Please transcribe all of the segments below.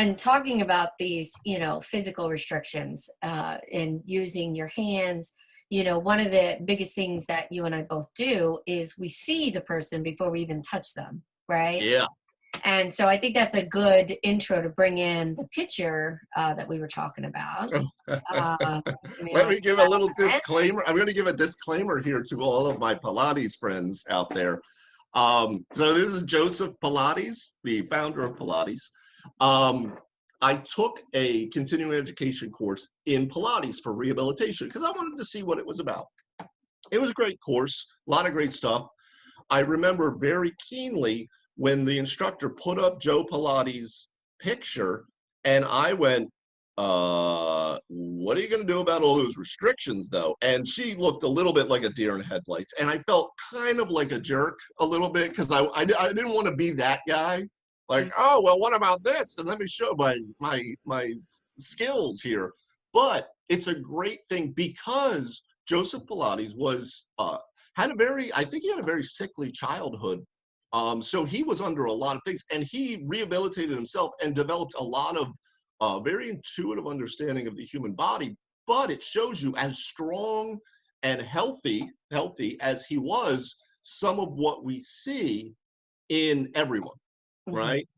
And talking about these, physical restrictions in using your hands, one of the biggest things that you and I both do is we see the person before we even touch them, right? Yeah. And so I think that's a good intro to bring in the picture that we were talking about. Let me give a little disclaimer. I'm going to give a disclaimer here to all of my Pilates friends out there. So this is Josef Pilates, the founder of Pilates. I took a continuing education course in Pilates for rehabilitation because I wanted to see what it was about. It was a great course, a lot of great stuff. I remember very keenly when the instructor put up Joe Pilates' picture, and I went, what are you going to do about all those restrictions, though? And she looked a little bit like a deer in headlights, and I felt kind of like a jerk a little bit because I didn't want to be that guy. Like, oh, well, what about this? And let me show my skills here. But it's a great thing because Josef Pilates was had a very sickly childhood. So he was under a lot of things, and he rehabilitated himself and developed a lot of very intuitive understanding of the human body. But it shows you as strong and healthy as he was, some of what we see in everyone, right?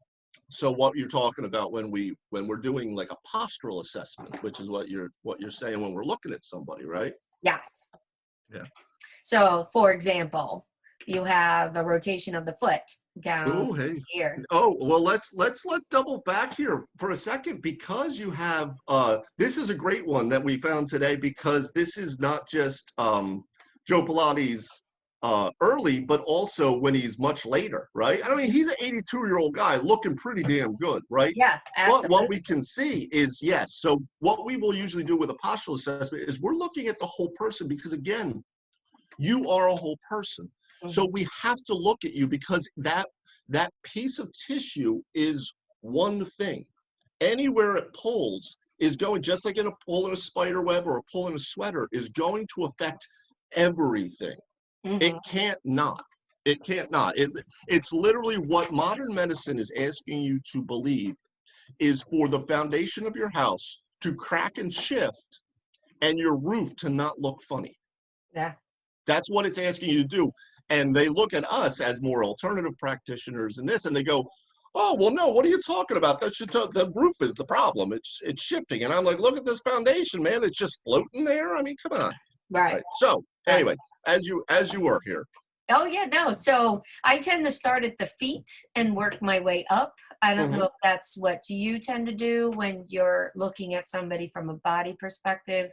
So what you're talking about when we're doing like a postural assessment, which is what you're saying when we're looking at somebody, right? Yes. Yeah. So, for example, you have a rotation of the foot down here. Oh, well, let's double back here for a second because you have this is a great one that we found today because this is not just Joe Pilates early, but also when he's much later, right? I mean, he's an 82-year-old guy looking pretty damn good, right? Yeah, absolutely. But what we can see is, yes, so what we will usually do with a postural assessment is we're looking at the whole person because, again, you are a whole person. So we have to look at you because that piece of tissue is one thing. Anywhere it pulls is going, just like in a pull in a spider web or a pull in a sweater, is going to affect everything. It can't not. It can't not. It's literally what modern medicine is asking you to believe is for the foundation of your house to crack and shift and your roof to not look funny. Yeah. That's what it's asking you to do. And they look at us as more alternative practitioners in this, and they go, oh, well, no, what are you talking about? The roof is the problem. It's shifting. And I'm like, look at this foundation, man. It's just floating there. I mean, come on. Right. So anyway, as you were here. Oh, yeah, no. So I tend to start at the feet and work my way up. I don't know if that's what you tend to do when you're looking at somebody from a body perspective.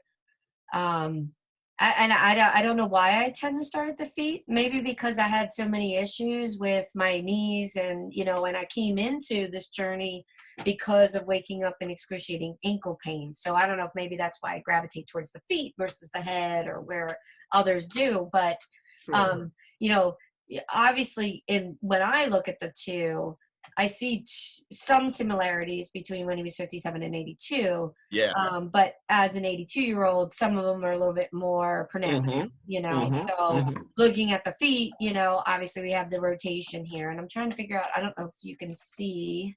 I don't know why I tend to start at the feet. Maybe because I had so many issues with my knees and, and I came into this journey because of waking up in excruciating ankle pain. So I don't know if maybe that's why I gravitate towards the feet versus the head or where others do. But, Sure. Obviously when I look at the two, I see some similarities between when he was 57 and 82. Yeah. But as an 82-year-old, some of them are a little bit more pronounced, looking at the feet, obviously we have the rotation here and I'm trying to figure out, I don't know if you can see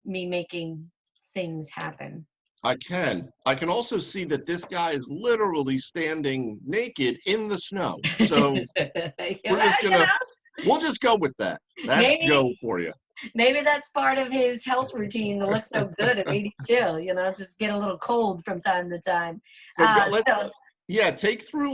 me making things happen. I can also see that this guy is literally standing naked in the snow. So we'll just go with that. That's Joe for you. Maybe that's part of his health routine to look so good at 82, just get a little cold from time to time. Take through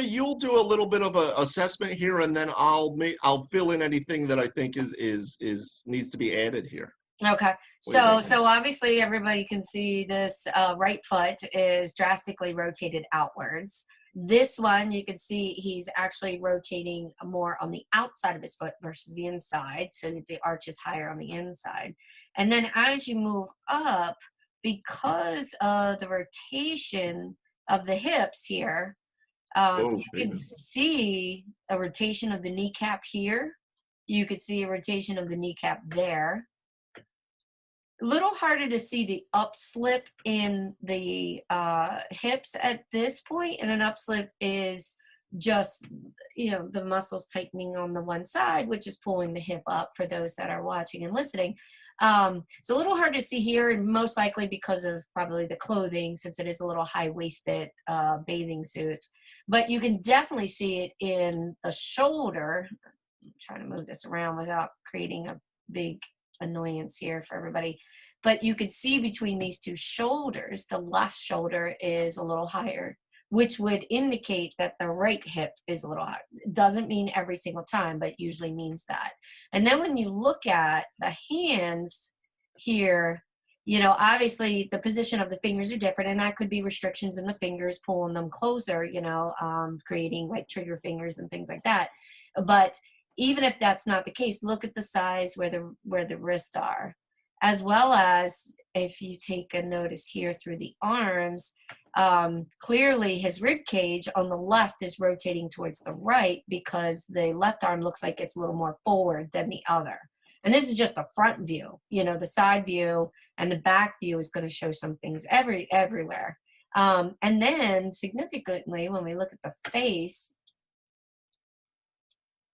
you'll do a little bit of a assessment here and then I'll fill in anything that I think is needs to be added here. Okay. So obviously everybody can see this right foot is drastically rotated outwards. This one, you can see he's actually rotating more on the outside of his foot versus the inside. So the arch is higher on the inside. And then as you move up, because of the rotation of the hips here, you can see a rotation of the kneecap here. You could see a rotation of the kneecap there. A little harder to see the upslip in the hips at this point, and an upslip is just, you know, the muscles tightening on the one side, which is pulling the hip up for those that are watching and listening. It's a little hard to see here, and most likely because of probably the clothing, since it is a little high-waisted bathing suit. But you can definitely see it in the shoulder. I'm trying to move this around without creating a big annoyance here for everybody. But you could see between these two shoulders, the left shoulder is a little higher, which would indicate that the right hip is a little higher. It doesn't mean every single time, but usually means that. And then when you look at the hands here, you know, obviously the position of the fingers are different, and that could be restrictions in the fingers, pulling them closer, you know, creating like trigger fingers and things like that. But even if that's not the case, look at the size where the wrists are, as well as if you take a notice here through the arms, clearly his rib cage on the left is rotating towards the right because the left arm looks like it's a little more forward than the other. And this is just a front view. You know, the side view and the back view is going to show some things everywhere. And then significantly, when we look at the face,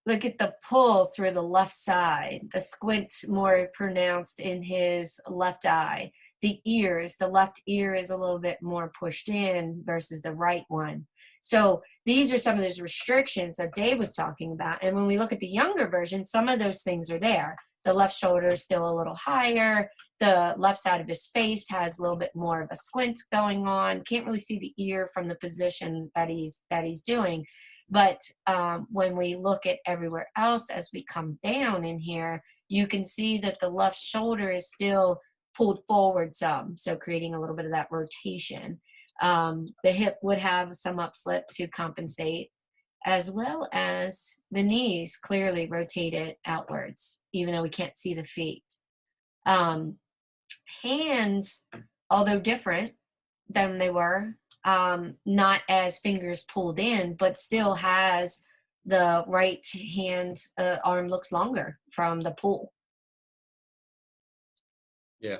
look at the pull through the left side, the squint more pronounced in his left eye. The ears, the left ear is a little bit more pushed in versus the right one. So these are some of those restrictions that Dave was talking about. And when we look at the younger version, some of those things are there. The left shoulder is still a little higher. The left side of his face has a little bit more of a squint going on. Can't really see the ear from the position that he's doing. But when we look at everywhere else as we come down in here, you can see that the left shoulder is still pulled forward some, so creating a little bit of that rotation. The hip would have some upslip to compensate, as well as the knees clearly rotated outwards, even though we can't see the feet. Hands, although different than they were, not as fingers pulled in, but still has the right hand arm looks longer from the pull. Yeah.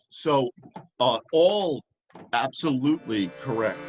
So all absolutely correct.